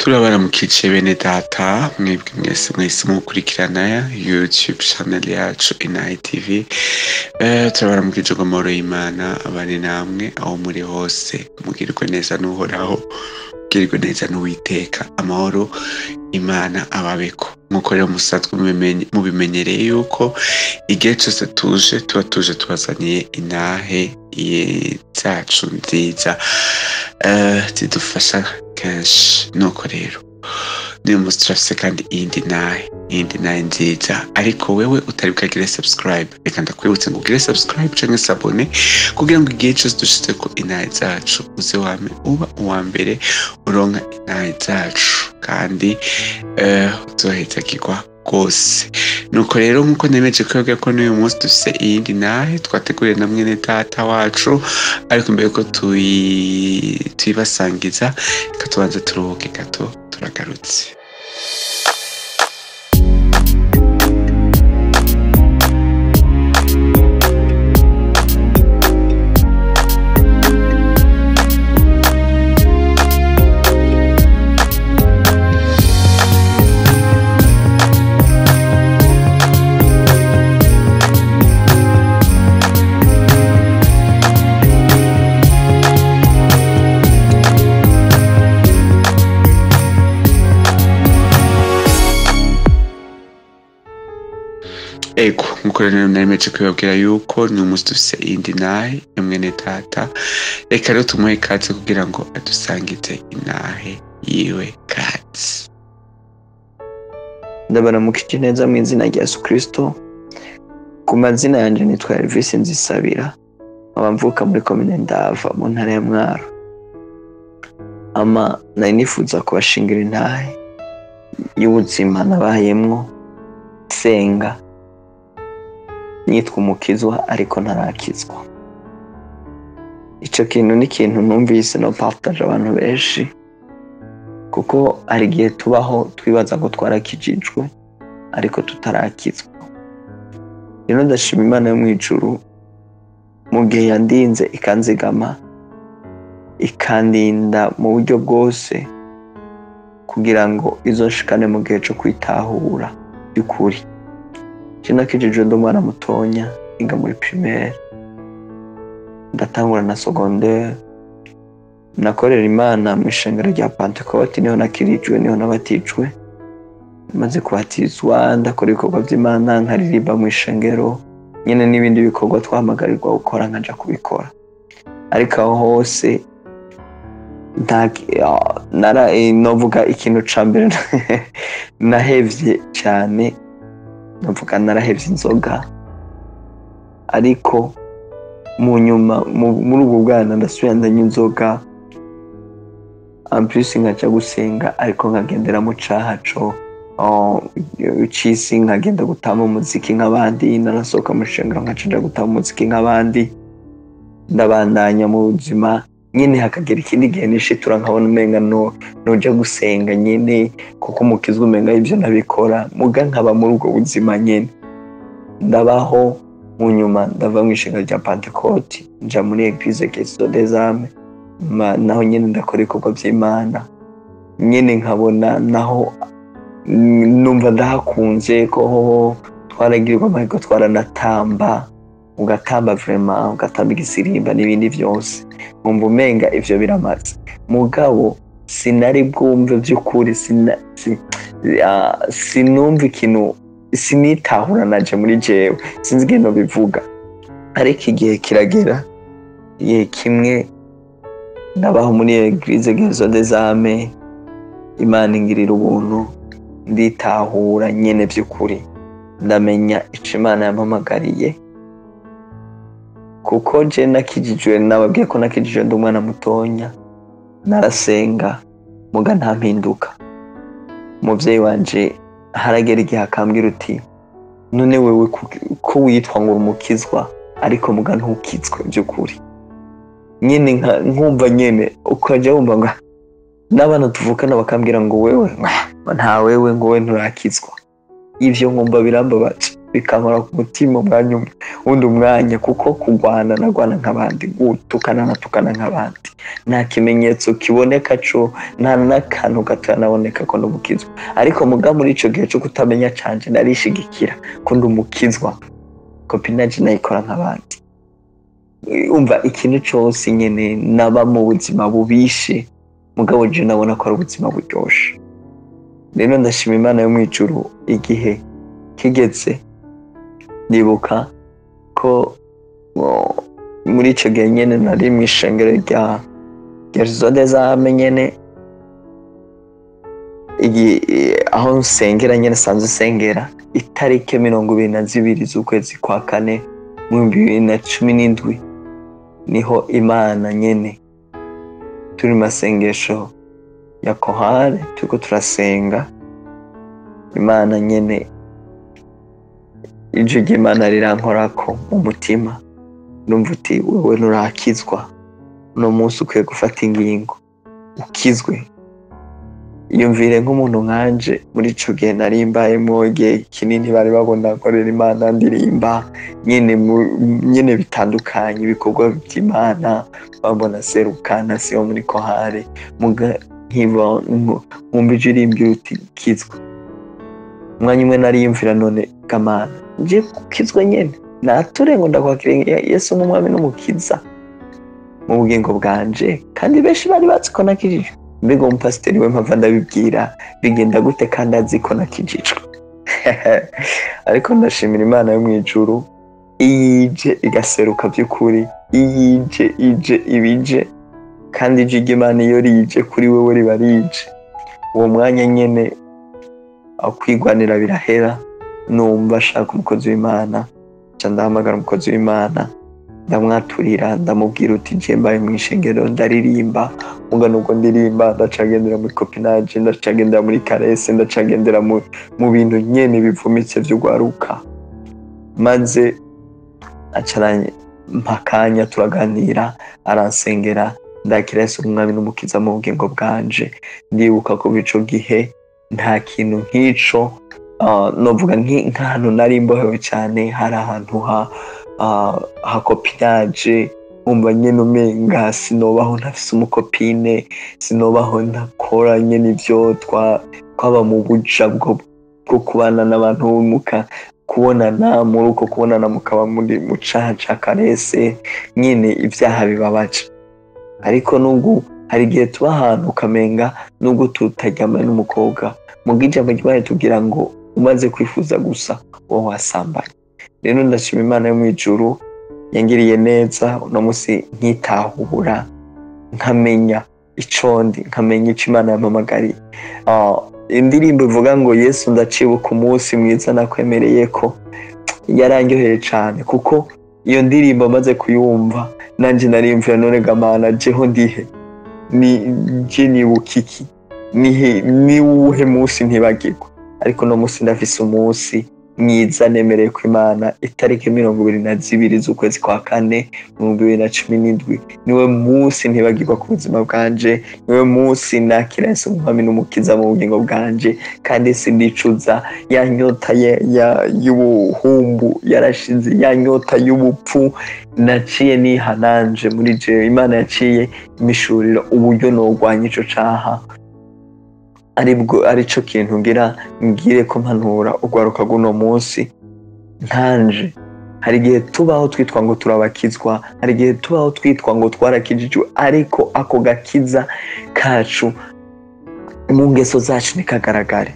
Turabaramukije bene data mwebwe mwese mukurikirana YouTube channel yacu Inahi TV. Turabaramukije ngo amahoro y'Imana abane namwe aho muri hose, mugirwe neza n'Uhoraho, mugirwe neza n'Uwiteka, amahoro Imana ababeko. Nkuko rero musanzwe mubimenyereye yuko igihe cyose tuba tuje tubazaniye intahe zacu nziza zidufasha kenshi. Nuko rero niyo munsi turafise kandi iyindi nahe nziza, ariko wewe utari bwagire subscribe, reka ndakwibutse ngo ugire subscribe canke sabone kugira ngo igihe cyose dushizeko intahe zacu uze wame uba uwa mbere uronka intahe zacu kandi uzohezagirwa rwose. Nuko rero nkuko nemeje kwebwe ko n'uyu munsi dufise iyindi nahe twateguriye na mwene data wacu, ariko imbere ko tuyibasangiza reka tubanze turuhuke gato, turagarutse. Ego, nkuko rero nemeje kwibabwira yuko ni umunsi dufise iyindi nahe ya mwene data. Reka rero tumuhe ikaze kugira ngo adusangize intahe yiwe. Kazi ndabaramukije neza mu izina rya Yesu Kristo. Ku mazina yanje nitwa Elvis Nzisabira, abamvuka muri komine Ndava mu ntara ya Mwaro. Nari nifuza kubashingira intahe y'ubuzima nabayemwo senga, nitwa umukizwa ariko ntarakizwa. Ico kintu ni ikintu numvise no partage abantu benshi, kuko hari igihe tubaho twibaza ngo twarakijijwe ariko tutarakizwa. Rero ndashima Imana yo mw'ijuru mu gihe yandinze ikanzigama ikandinda mu buryo bwose kugira ngo izoshikane mu gihe cyo kwitahura by'ukuri. Nakijijwe ndi umwana mutonya, niga muri primaire, ndatangura na secondaire. Nakorera Imana mu ishengero rya Pentecote, niho nakirijwe, niho nabatijwe. Maze kubatizwa ndakora ibikorwa by'Imana, nkaririmba mu ishengero nyene n'ibindi bikorwa twahamagarirwa gukora nkaja kubikora. Ariko aho hose novuga ikintu ca mbere nahevye cyane, navuga narahevye inzoga. Ariko mu nyuma muri ubwo bwana ndasubira ndanywa inzoga, plus nkaja gusenga, ariko nkagendera mu cahaco c'isi, nkagenda gutama umuziki nk'abandi, narasohoka mu shengero nkaja gutama umuziki nk'abandi, ndabandanya mu buzima nyene. Hakagera ikindi gihe nishitura nkabona umenga noja gusenga nyene, kuko umukizwa umenga ivyo nabikora, muga nkaba muri ubwo buzima nyene ndabaho. Mu nyuma ndava mu ishengero rya Pentecote nja muri Eglise Keso des Âmes, naho nyene ndakora ibikorwa vy'Imana nyene, nkabona naho numva ndahakunze, ko twaragirirwa amahirwe twaranatamba, ugatamba vraiment, ugatamba igisirimba n'ibindi vyose, nkumva umenga ivyo biramaze. Mugabo sinari bwumve vy'ukuri, sinumva ikintu, sinitahura naje muri jewe, sinzi ikintu bivuga. Ariko igihe kiragera, igihe kimwe ndabaho muri Eglise Keso des Âmes, Imana ingirira ubuntu, nditahura nyene vy'ukuri, ndamenya ico Imana yampamagariye. Kuko je nakijijwe, nababwiye ko nakijijwe ndi umwana mutonya, narasenga muga nta mpinduka. Umuvyeyi wanje haragera igihe akambwira uti, none wewe ko witwa ngo umukizwa ariko muga ntukizwe by'ukuri nyene. Nkumva nyene ukaja wumva ngo n'abana tuvukana bakambwira ngo wewe nta wewe, ngo we nturakizwa. Ivyo nkumva birambabaje, bikankora ku mutima wundi umwanya, kuko kugwana nagwana nk'abandi, gutukana nk'abandi. nta kimenyetso kiboneka co nta n'akantu katanaboneka ko ndumukizwa ariko muga muri ico gihe cyo kutamenya canje narishigikira ko ndumukizwa copinage nayikora nk'abandi umva ikintu cyose nyene naba mu buzima bubishe mugabo je nabona ko ari ubuzima buryoshe rero ndashima Imana yo mwijuru igihe kigeze ndibuka ko muri ico gihe nyene nari mw'ishengero rya Zode zame nyene aho nsengera nyene sanzwe sengera itariki 22 z'ukwezi kwa kane mu 2017 niho Imana nyene turi masengesho ya kohare tuko turasenga Imana nyene ije Imana rirankorako mu mutima numva uti wewe nurakizwa no munsi ukwiye gufata ingingo ukizwe yumvire nk'umuntu nkanje muri ico gihe narimbaye mu gihe kinini bari babona korera Imana ndirimba nyene bitandukanye ibikorwa by'Imana babona serukana siyo muri kohare muga nkiva mumbije irimbye uti kizwa umwanya umwe nariyumvira none kamana nje kukizwa nyene nature ngo ndakwakira Yesu n'umwami n'umukiza mu bugingo bwanje kandi benshi bari batsiko nakijijwe mbega umupasiteri we mpava ndabibwira bigenda gute kandi aziko nakijijwe ariko ndashimira Imana yo mwijuru ije igaseruka by'ukuri ibije kandi ije Imana iyo rije kuri wewe riba rije uwo mwanya nyene akwigwanira birahera numva ashaka umukozi w'Imana ndahamagara umukozi w'Imana ndamwaturira ndamubwira uti je mbaye mw'ishengero ndaririmba muga nuko ndirimba ndacagendera muri copinage ndacagendera muri caresse ndacagendera mu bintu nyene bivumitse vy'ugwaruka maze acaranye mpakanya turaganira aransengera ndakira Yesu umwami n'umukiza mu bugingo bwanje ndibuka ko bico gihe nta kintu nk'ico novuga nk'ahantu nari mbohewe cyane hari ahantu ha copinage umva nyene umenga sinobaho ntafise umukopine sinobaho ntakora nyene ivyo twaba mu buja bwo kubana n'abantu muka kubonana muri uko kubonana mukaba muri mu caha ca karese nyene ivyaha bibabaje ariko nubwo hari igihe tuba ahantu ukamenga nubwo tutaryamana n'umukobwa mugije amajyanye tugira ngo umaze kwifuza gusa wowe wasambanye rero ndashima Imana yo mwijuru yangiriye neza uno munsi nkitahura nkamenya icondi nkamenya ico Imana yampamagariye indirimbo ivuga ngo Yesu ndacibuka umunsi mwiza nakwemereye ko yarangyoheye cyane kuko iyo ndirimbo maze kuyumva nanje narimvira none gamana jeho ndihe je nibukiki ni uwuhe munsi ntibagirwa ariko no munsi ndafise umunsi mwiza nemereye ko Imana itariki 22 z'ukwezi kwa kane mu 2017 niwe munsi ntibagirwa ku buzima bwanje niwe munsi nakira Yesu umwami n'umukiza mu bugingo bwanje kandi sindicuza ya nyota y'ubuhumbu yarashize ya nyota y'ubupfu naciye nihananje muri je Imana yaciye imishurira uburyo nogwanya ico caha arico kintu ngire ko mpanura ugwaruka guno munsi nkanje hari igihe tubaho twitwa ngo turabakizwa hari igihe tubaho twitwa ngo twarakijijwe ariko ako gakiza kacu mu ngeso zacu nikagaragare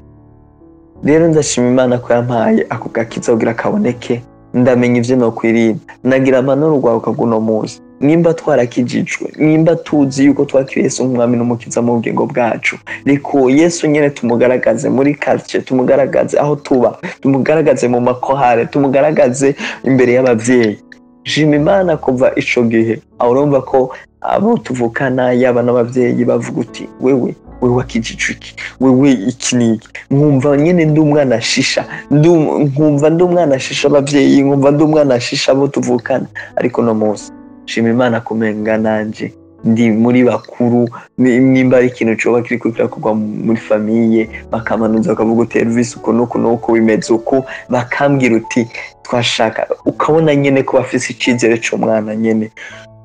rero ndashima Imana ko yampaye ako gakiza kugira kaboneke ndamenya ivyo nokwirinda nagira amanoro ugwaruka guno munsi nimba twarakijijwe nimba tuzi yuko twakiriye Yesu umwami n'umukiza mu bugingo bwacu riko Yesu nyene tumugaragaze muri quartier tumugaragaze aho tuba tumugaragaze mu makohare tumugaragaze imbere y'abavyeyi jima Imana kuva ico gihe urumva ko abo tuvukana yaba n'abavyeyi bavuga uti wewe wakijijwe wewe ikiniki nkumva nyene ndi umwana shisha nkumva ndi umwana shisha abavyeyi nkumva ndi umwana shisha abo tuvukana ariko no munsi shima Imana kumenga nanje ndi muri bakuru nimba ari ikintu coba kiriko kirakorwa muri famiye bakamanuza bakavuga uti Elvis uko nuko bimeze uko bakambwira uti twashaka ukabona nyene ko bafise icizere c'umwana nyene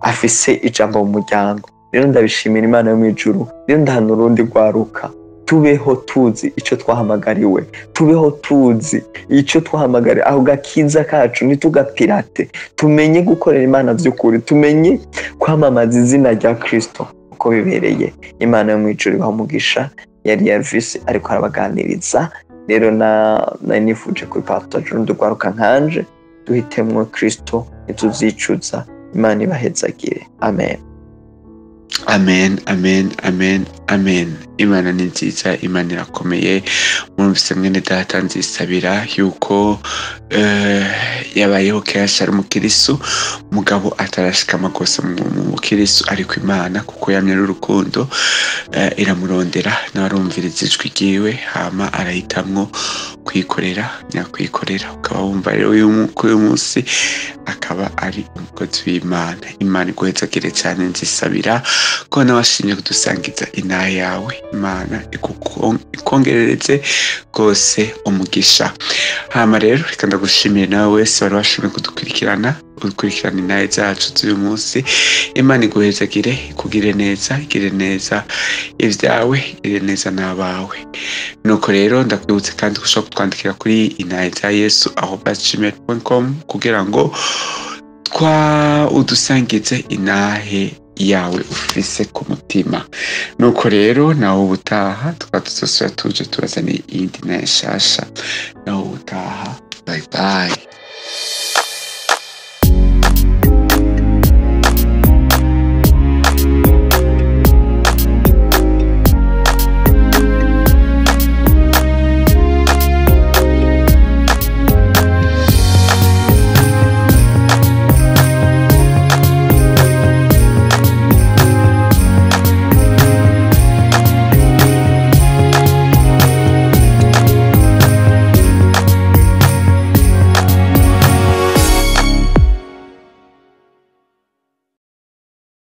afise ijambo mu muryango rero ndabishimira Imana yo mu ijuru. Rero ndahana urundi rwaruka, tubeho tuzi icyo twahamagariwe, tubeho tuzi icyo twahamagariwe, aho gakiza kacu ntitugapirate, tumenye gukorera Imana by'ukuri, tumenye kwamamaza izina rya Kristo uko bibereye. Imana yo mu ijuru ibaha umugisha. Yari Elvis ariko arabaganiriza. Rero nifuje kubipartaje urundi rwaruka nkanje, duhitemwo Kristo ntituzicuza. Imana ibahezagire. Amen. Amen, amen, amen, amen. Imana ni nziza, Imana irakomeye. Mwumvise mwene data nzisabira yuko yabayeho kenshi ari umukirisu, mugabo atarashika amakosa mu mukirisu, ariko Imana kuko yamye ari urukundo iramurondera n'arumviriza ijwi ryiwe, hama arahitamwo kwikorera, nyakwikorera. Ukaba wumva rero uyu munsi akaba ari umukozi w'Imana. Imana iguhezagire cyane nzisabira ko nawashimye kudusangiza inaha yawe. Imana ikongerereze rwose umugisha. Hama rero reka ndagushimire nawe wese wari washimye kudukurikirana inaha zacu z'uyu munsi. Imana iguhezagire, ikugire neza, igire neza ibyawe, igire neza n'abawe. Nuko rero ndakwibutse kandi ushobora kutwandikira kuri inahezayesu@gmail.com kugira ngo udusangize inahe yawe ufise ku mutima. Nuko rero nawe ubutaha tukaba tuzosubira tuje turazaniye iyindi nahe nshasha. Nawe ubutaha, bye bye.